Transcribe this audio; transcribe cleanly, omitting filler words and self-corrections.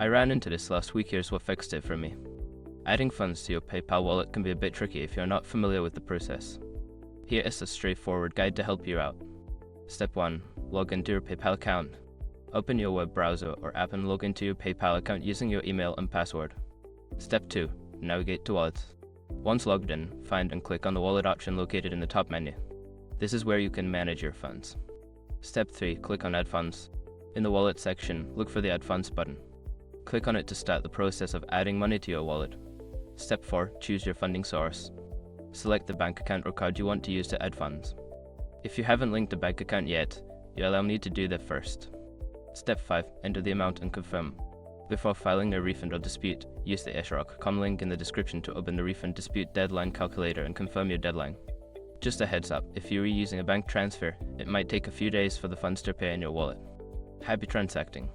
I ran into this last week. Here's what fixed it for me. Adding funds to your PayPal wallet can be a bit tricky if you're not familiar with the process. Here is a straightforward guide to help you out. Step 1. Log into your PayPal account. Open your web browser or app and log into your PayPal account using your email and password. Step 2. Navigate to Wallets. Once logged in, find and click on the Wallet option located in the top menu. This is where you can manage your funds. Step 3. Click on Add Funds. In the Wallet section, look for the Add Funds button. Click on it to start the process of adding money to your wallet. Step 4. Choose your funding source. Select the bank account or card you want to use to add funds. If you haven't linked a bank account yet, you'll need to do that first. Step 5. Enter the amount and confirm. Before filing a refund or dispute, use the SROC.com link in the description to open the refund dispute deadline calculator and confirm your deadline. Just a heads up, if you are using a bank transfer, it might take a few days for the funds to appear in your wallet. Happy transacting!